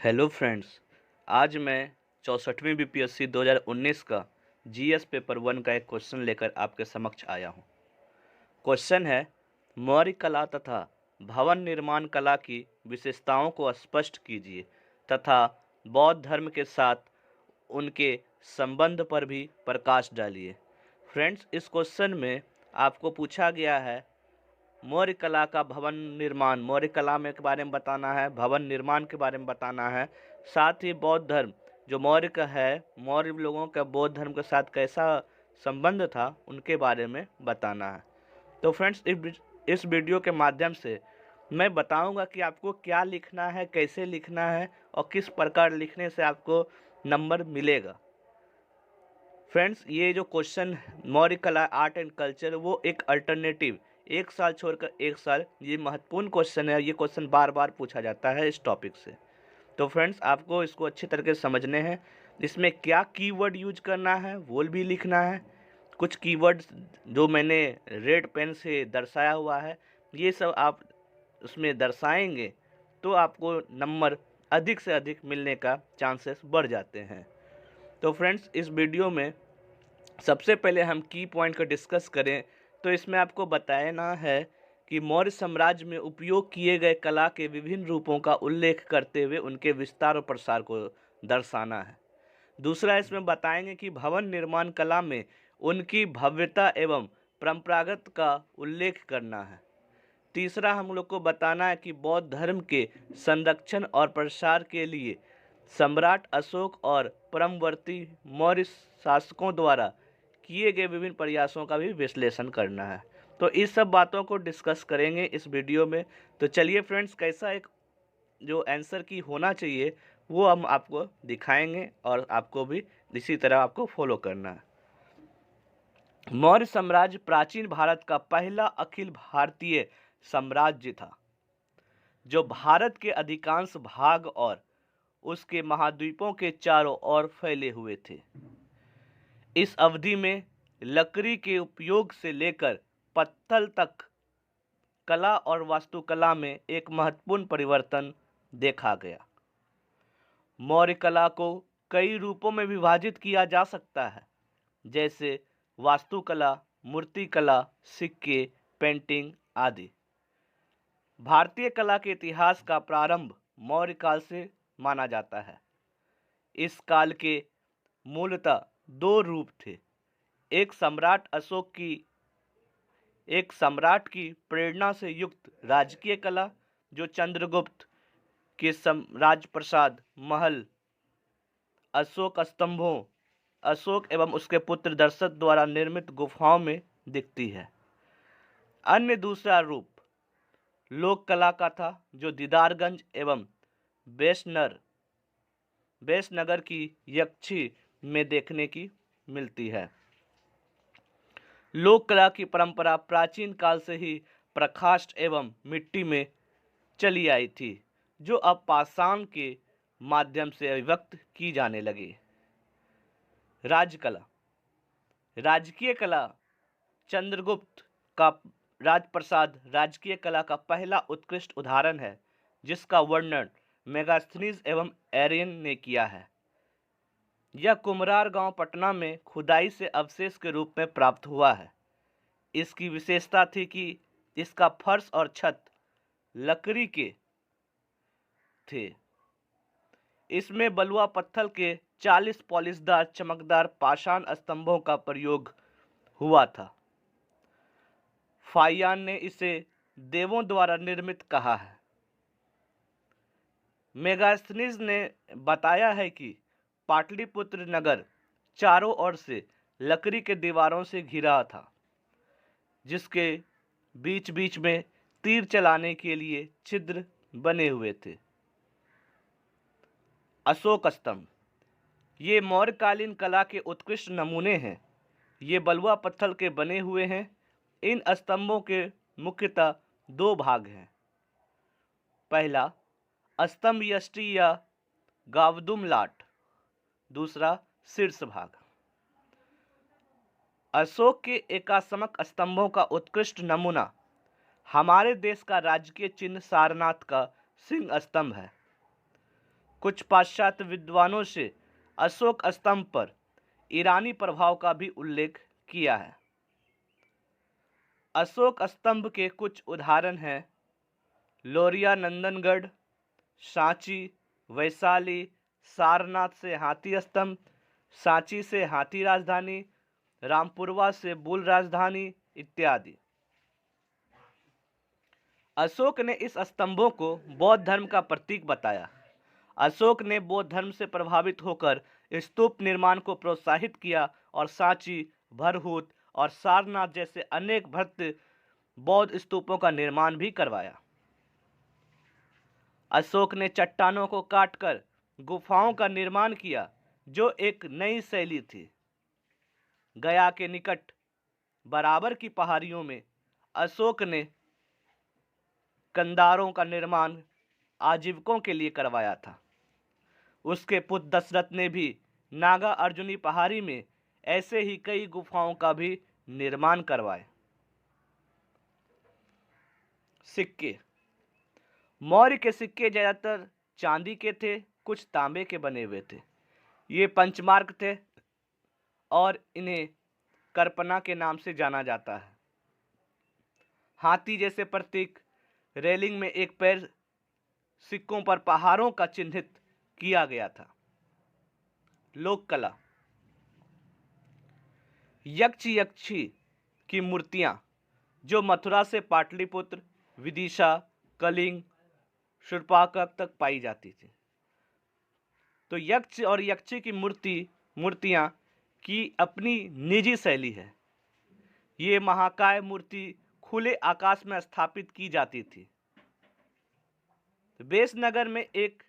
Hello friends. आज मैं 64वीं BPSC 2019 का जीएस पेपर 1 का एक क्वेश्चन लेकर आपके समक्ष आया हूँ। क्वेश्चन है, मौर्य कला तथा भवन निर्माण कला की विशेषताओं को स्पष्ट कीजिए तथा बौद्ध धर्म के साथ उनके संबंध पर भी प्रकाश डालिए। फ्रेंड्स, इस क्वेश्चन में आपको पूछा गया है मौर्य कला का भवन निर्माण, मौर्य कला में के बारे में बताना है, भवन निर्माण के बारे में बताना है, साथ ही बौद्ध धर्म जो मौर्य का है, मौर्य लोगों का बौद्ध धर्म के साथ कैसा संबंध था उनके बारे में बताना है। तो फ्रेंड्स, इस वीडियो के माध्यम से मैं बताऊंगा कि आपको क्या लिखना है, कैसे लिखना है और किस प्रकार लिखने से आपको नंबर मिलेगा। फ्रेंड्स, ये जो क्वेश्चन मौर्य कला आर्ट एंड कल्चर, वो एक अल्टरनेटिव, एक साल छोड़कर एक साल, ये महत्वपूर्ण क्वेश्चन है। ये क्वेश्चन बार बार पूछा जाता है इस टॉपिक से। तो फ्रेंड्स, आपको इसको अच्छी तरीके से समझने हैं। इसमें क्या कीवर्ड यूज करना है वो भी लिखना है। कुछ कीवर्ड्स जो मैंने रेड पेन से दर्शाया हुआ है, ये सब आप उसमें दर्शाएंगे तो आपको नंबर अधिक से अधिक मिलने का चांसेस बढ़ जाते हैं। तो फ्रेंड्स, इस वीडियो में सबसे पहले हम की पॉइंट को डिस्कस करें तो इसमें आपको बताना है कि मौर्य साम्राज्य में उपयोग किए गए कला के विभिन्न रूपों का उल्लेख करते हुए उनके विस्तार और प्रसार को दर्शाना है। दूसरा, इसमें बताएंगे कि भवन निर्माण कला में उनकी भव्यता एवं परंपरागत का उल्लेख करना है। तीसरा, हम लोग को बताना है कि बौद्ध धर्म के संरक्षण और प्रसार के लिए सम्राट अशोक और परमवर्ती मौर्य शासकों द्वारा किए गए विभिन्न प्रयासों का भी विश्लेषण करना है। तो इस सब बातों को डिस्कस करेंगे इस वीडियो में। तो चलिए फ्रेंड्स, कैसा एक जो आंसर की होना चाहिए वो हम आपको दिखाएंगे और आपको भी इसी तरह आपको फॉलो करना है। मौर्य साम्राज्य प्राचीन भारत का पहला अखिल भारतीय साम्राज्य था जो भारत के अधिकांश भाग और उसके महाद्वीपों के चारों ओर फैले हुए थे। इस अवधि में लकड़ी के उपयोग से लेकर पत्थर तक कला और वास्तुकला में एक महत्वपूर्ण परिवर्तन देखा गया। मौर्य कला को कई रूपों में विभाजित किया जा सकता है, जैसे वास्तुकला, मूर्तिकला, सिक्के, पेंटिंग आदि। भारतीय कला के इतिहास का प्रारंभ मौर्य काल से माना जाता है। इस काल के मूलतः दो रूप थे। एक सम्राट की प्रेरणा से युक्त राजकीय कला जो चंद्रगुप्त के राजप्रासाद, महल, अशोक एवं उसके पुत्र दशरथ द्वारा निर्मित गुफाओं में दिखती है। अन्य दूसरा रूप लोक कला का था जो दीदारगंज एवं बेसनगर की यक्षी में देखने की मिलती है। लोक कला की परंपरा प्राचीन काल से ही प्रकाष्ठ एवं मिट्टी में चली आई थी, जो अब पाषाण के माध्यम से अभिव्यक्त की जाने लगी। राजकला, राजकीय कला, चंद्रगुप्त का राजप्रासाद राजकीय कला का पहला उत्कृष्ट उदाहरण है, जिसका वर्णन मेगास्थनीज एवं एरियन ने किया है। यह कुम्हरार गांव, पटना में खुदाई से अवशेष के रूप में प्राप्त हुआ है। इसकी विशेषता थी कि इसका फर्श और छत लकड़ी के थे। इसमें बलुआ पत्थर के 40 पॉलिशदार चमकदार पाषाण स्तंभों का प्रयोग हुआ था। फाहियान ने इसे देवों द्वारा निर्मित कहा है। मेगास्थनीज ने बताया है कि पाटलिपुत्र नगर चारों ओर से लकड़ी के दीवारों से घिरा था, जिसके बीच बीच में तीर चलाने के लिए छिद्र बने हुए थे। अशोक स्तंभ, ये मौर्यकालीन कला के उत्कृष्ट नमूने हैं। ये बलुआ पत्थर के बने हुए हैं। इन स्तंभों के मुख्यतः दो भाग हैं। पहला स्तंभ यष्टि या गावदुम लाट, दूसरा शीर्ष भाग। अशोक के एकात्मक स्तंभों का उत्कृष्ट नमूना हमारे देश का राजकीय चिन्ह सारनाथ का सिंह स्तंभ है। कुछ पाश्चात्य विद्वानों से अशोक स्तंभ पर ईरानी प्रभाव का भी उल्लेख किया है। अशोक स्तंभ के कुछ उदाहरण हैं लोरिया नंदनगढ़, सांची, वैशाली, सारनाथ से हाथी स्तंभ, सांची से हाथी राजधानी, रामपुरवा से बुल राजधानी इत्यादि। अशोक ने इस स्तंभों को बौद्ध धर्म का प्रतीक बताया। अशोक ने बौद्ध धर्म से प्रभावित होकर स्तूप निर्माण को प्रोत्साहित किया और सांची, भरहुत और सारनाथ जैसे अनेक भव्य बौद्ध स्तूपों का निर्माण भी करवाया। अशोक ने चट्टानों को काटकर गुफाओं का निर्माण किया, जो एक नई शैली थी। गया के निकट बराबर की पहाड़ियों में अशोक ने कंदारों का निर्माण आजीविकों के लिए करवाया था। उसके पुत्र दशरथ ने भी नागा अर्जुनी पहाड़ी में ऐसे ही कई गुफाओं का भी निर्माण करवाए। सिक्के। मौर्य के सिक्के ज्यादातर चांदी के थे, कुछ तांबे के बने हुए थे। ये पंचमार्क थे और इन्हें करपना के नाम से जाना जाता है। हाथी जैसे प्रतीक, रेलिंग में एक पैर, सिक्कों पर पहाड़ों का चिन्हित किया गया था। लोक कला। यक्ष यक्षी की मूर्तियां जो मथुरा से पाटलिपुत्र, विदिशा, कलिंग, शूर्पणखा तक पाई जाती थी। तो यक्ष और यक्षी की मूर्तियां की अपनी निजी शैली है। ये महाकाय मूर्ति खुले आकाश में स्थापित की जाती थी। बेसनगर में एक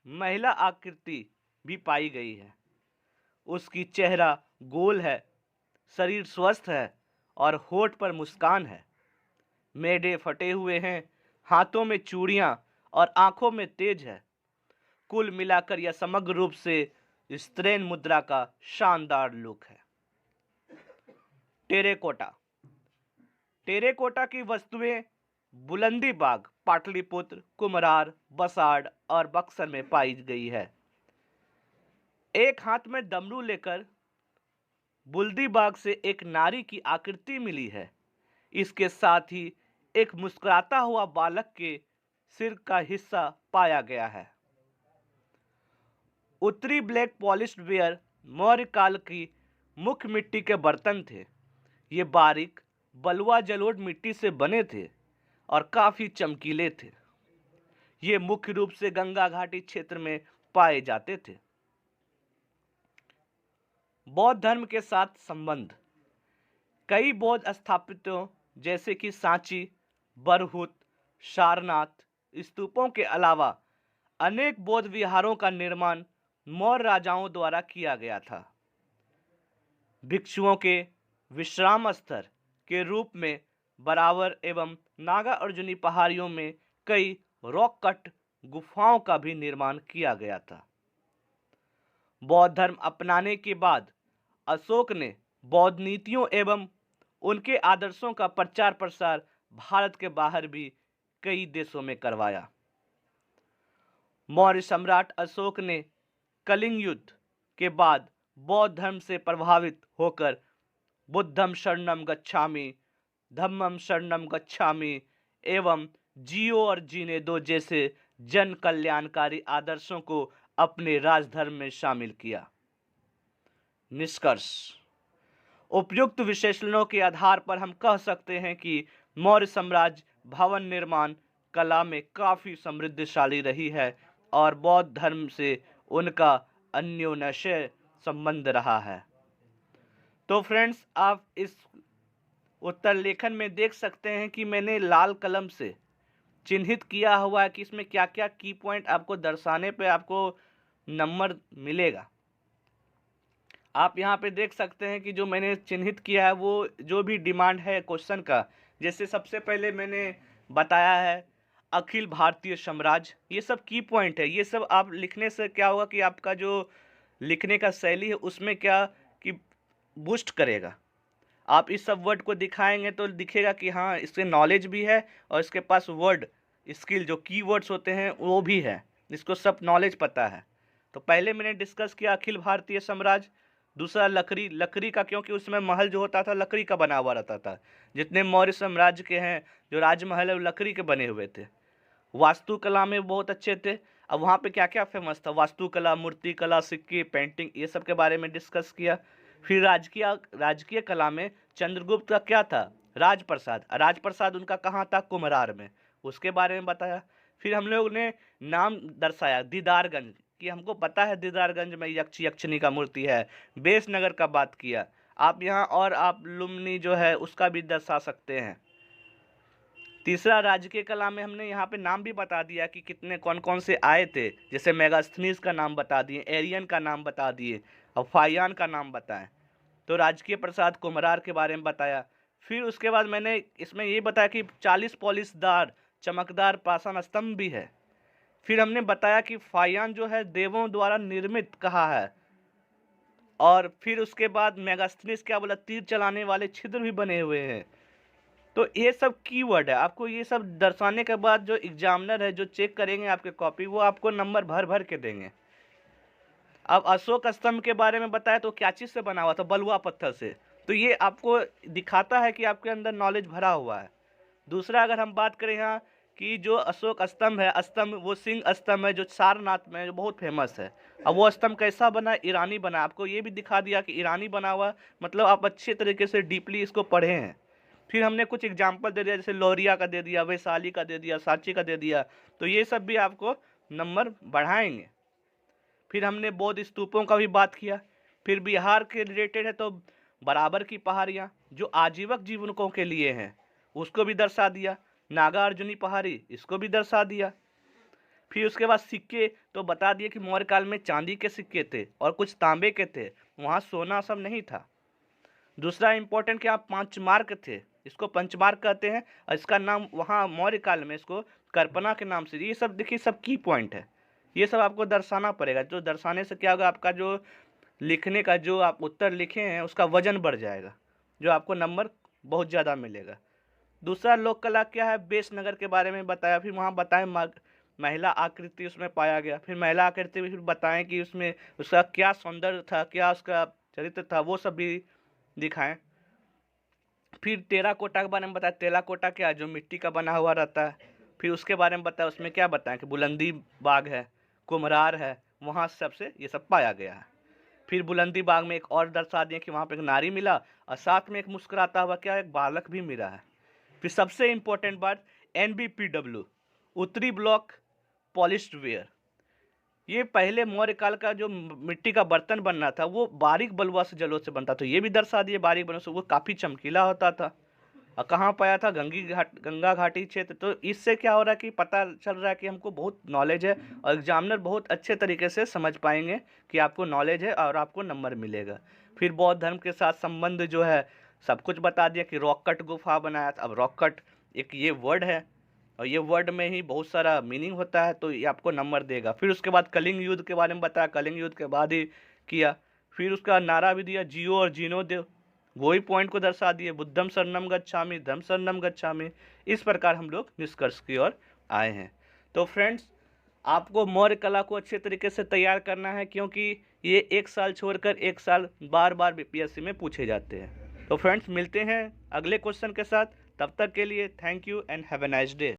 महिला आकृति भी पाई गई है। उसकी चेहरा गोल है, शरीर स्वस्थ है और होठ पर मुस्कान है। मेढे फटे हुए हैं, हाथों में चूड़ियां और आंखों में तेज है। कुल मिलाकर यह समग्र रूप से स्त्रैण मुद्रा का शानदार लुक है। टेरेकोटा। टेरेकोटा की वस्तुएं बुलंदी बाग, पाटलिपुत्र, कुम्हरार, बसाड़ और बक्सर में पाई गई है। एक हाथ में डमरू लेकर बुलंदी बाग से एक नारी की आकृति मिली है। इसके साथ ही एक मुस्कुराता हुआ बालक के सिर का हिस्सा पाया गया है। उत्तरी ब्लैक पॉलिश्ड वेयर मौर्य काल की मुख्य मिट्टी के बर्तन थे। ये बारीक बलुआ जलोढ़ मिट्टी से बने थे और काफी चमकीले थे। ये मुख्य रूप से गंगा घाटी क्षेत्र में पाए जाते थे। बौद्ध धर्म के साथ संबंध। कई बौद्ध स्थापत्यों जैसे कि सांची, बरहुत, सारनाथ स्तूपों के अलावा अनेक बौद्ध विहारों का निर्माण मौर्य राजाओं द्वारा किया गया था। भिक्षुओं के विश्राम स्थल के रूप में बराबर एवं नागा अर्जुनी पहाड़ियों में कई रॉक कट गुफाओं का भी निर्माण किया गया था। बौद्ध धर्म अपनाने के बाद अशोक ने बौद्ध नीतियों एवं उनके आदर्शों का प्रचार प्रसार भारत के बाहर भी कई देशों में करवाया। मौर्य सम्राट अशोक ने कलिंग युद्ध के बाद बौद्ध धर्म से प्रभावित होकर बुद्धम शरणम गच्छामि, धम्मम शरणम गच्छामि एवं जियो और जीने दो जैसे जन कल्याणकारी आदर्शों को अपने राजधर्म में शामिल किया। निष्कर्ष। उपयुक्त विश्लेषणों के आधार पर हम कह सकते हैं कि मौर्य साम्राज्य भवन निर्माण कला में काफी समृद्धशाली रही है और बौद्ध धर्म से उनका अन्योन्याश्रय संबंध रहा है। तो फ्रेंड्स, आप इस उत्तर लेखन में देख सकते हैं कि मैंने लाल कलम से चिन्हित किया हुआ है कि इसमें क्या क्या की पॉइंट आपको दर्शाने पे आपको नंबर मिलेगा। आप यहाँ पे देख सकते हैं कि जो मैंने चिन्हित किया है वो जो भी डिमांड है क्वेश्चन का, जैसे सबसे पहले मैंने बताया है अखिल भारतीय साम्राज्य, ये सब की पॉइंट है। ये सब आप लिखने से क्या होगा कि आपका जो लिखने का शैली है उसमें क्या कि बूस्ट करेगा। आप इस सब वर्ड को दिखाएंगे तो दिखेगा कि हाँ इससे नॉलेज भी है और इसके पास वर्ड स्किल जो कीवर्ड्स होते हैं वो भी है। इसको सब नॉलेज पता है। तो पहले मैंने डिस्कस किया अखिल भारतीय साम्राज्य, दूसरा लकड़ी का, क्योंकि उसमें महल जो होता था लकड़ी का बना हुआ रहता था। जितने मौर्य साम्राज्य के हैं जो राजमहल है वो लकड़ी के बने हुए थे। वास्तुकला में बहुत अच्छे थे। अब वहाँ पे क्या क्या फेमस था, वास्तुकला, मूर्तिकला, सिक्के, पेंटिंग, ये सब के बारे में डिस्कस किया। फिर राजकीय कला में चंद्रगुप्त का क्या था, राजप्रसाद उनका कहाँ था, कुम्हरार में, उसके बारे में बताया। फिर हम लोग ने नाम दर्शाया दीदारगंज, कि हमको पता है दीदारगंज में यक्षिनी का मूर्ति है। बेसनगर का बात किया। आप यहाँ और आप लुम्नी जो है उसका भी दर्शा सकते हैं। तीसरा, राजकीय कला में हमने यहाँ पे नाम भी बता दिया कि कितने कौन कौन से आए थे, जैसे मेगास्थनीज का नाम बता दिए, एरियन का नाम बता दिए और फायान का नाम बताएं। तो राजकीय प्रसाद कुम्हरार के बारे में बताया। फिर उसके बाद मैंने इसमें ये बताया कि 40 पॉलिशदार चमकदार पाषाण स्तंभ भी है। फिर हमने बताया कि फायान जो है देवों द्वारा निर्मित कहा है। और फिर उसके बाद मेगास्थनीज क्या बोला, तीर चलाने वाले छिद्र भी बने हुए हैं। तो ये सब कीवर्ड है। आपको ये सब दर्शाने के बाद जो एग्जामिनर है जो चेक करेंगे आपके कॉपी, वो आपको नंबर भर भर के देंगे। अब अशोक स्तंभ के बारे में बताया तो क्या चीज़ से बना हुआ था, बलुआ पत्थर से। तो ये आपको दिखाता है कि आपके अंदर नॉलेज भरा हुआ है। दूसरा, अगर हम बात करें यहाँ कि जो अशोक स्तंभ है, वो सिंह स्तंभ है जो सारनाथ में, जो बहुत फेमस है। अब वो स्तंभ कैसा बना, ईरानी बना। आपको ये भी दिखा दिया कि ईरानी बना हुआ, मतलब आप अच्छे तरीके से डीपली इसको पढ़े हैं। फिर हमने कुछ एग्जाम्पल दे दिया, जैसे लौरिया का दे दिया, वैशाली का दे दिया, सांची का दे दिया। तो ये सब भी आपको नंबर बढ़ाएंगे। फिर हमने बौद्ध स्तूपों का भी बात किया। फिर बिहार के रिलेटेड है तो बराबर की पहाड़ियाँ जो आजीवक जीवनकों के लिए हैं उसको भी दर्शा दिया। नागार्जुनी पहाड़ी, इसको भी दर्शा दिया। फिर उसके बाद सिक्के तो बता दिए कि मौर्य काल में चांदी के सिक्के थे और कुछ तांबे के थे, वहाँ सोना सब नहीं था। दूसरा इंपॉर्टेंट क्या, पंचमार्क थे, इसको पंचमार्क कहते हैं और इसका नाम वहाँ मौर्य काल में इसको कर्पना के नाम से। ये सब देखिए सब की पॉइंट है, ये सब आपको दर्शाना पड़ेगा। जो दर्शाने से क्या होगा, आपका जो लिखने का जो आप उत्तर लिखे हैं उसका वजन बढ़ जाएगा, जो आपको नंबर बहुत ज़्यादा मिलेगा। दूसरा, लोक कला क्या है, बेसनगर के बारे में बताया। फिर वहाँ बताएं महिला आकृति उसमें पाया गया। फिर महिला आकृति भी फिर बताएं कि उसमें उसका क्या सौंदर्य था, क्या उसका चरित्र था, वो सब भी दिखाएं। फिर टेराकोटा के बारे में बताया, टेराकोटा क्या है, जो मिट्टी का बना हुआ रहता है। फिर उसके बारे में बताया, उसमें क्या बताएं कि बुलंदी बाग है, कुम्हरार है, वहाँ सबसे ये सब पाया गया है। फिर बुलंदी बाग में एक और दर्शा दिए कि वहाँ पे एक नारी मिला और साथ में एक मुस्कुराता हुआ क्या एक बालक भी मिला है। फिर सबसे इम्पोर्टेंट बात, NBPW, उत्तरी ब्लॉक पॉलिश्ड वेयर। ये पहले मौर्य काल का जो मिट्टी का बर्तन बनना था वो बारीक बलुआ से जलों से बनता था। तो ये भी दर्शा दिए बारीक बलुआ से, वो काफ़ी चमकीला होता था। और कहाँ पाया था, गंगा घाटी क्षेत्र। तो इससे क्या हो रहा है कि पता चल रहा है कि हमको बहुत नॉलेज है और एग्जामिनर बहुत अच्छे तरीके से समझ पाएंगे कि आपको नॉलेज है और आपको नंबर मिलेगा। फिर बौद्ध धर्म के साथ संबंध जो है सब कुछ बता दिया कि रॉक कट गुफा बनाया था। अब रॉक कट एक ये वर्ड है और ये वर्ड में ही बहुत सारा मीनिंग होता है, तो ये आपको नंबर देगा। फिर उसके बाद कलिंग युद्ध के बारे में बताया, कलिंग युद्ध के बाद ही किया। फिर उसका नारा भी दिया, जियो और जीनो दो, वही पॉइंट को दर्शा दिए, बुद्धम शरणम गच्छामि, धम्म शरणम गच्छामि। इस प्रकार हम लोग निष्कर्ष की ओर आए हैं। तो फ्रेंड्स, आपको मौर्य कला को अच्छे तरीके से तैयार करना है, क्योंकि ये एक साल छोड़कर एक साल बार बार BPSC में पूछे जाते हैं। तो फ्रेंड्स, मिलते हैं अगले क्वेश्चन के साथ। तब तक के लिए thank you and have a nice day.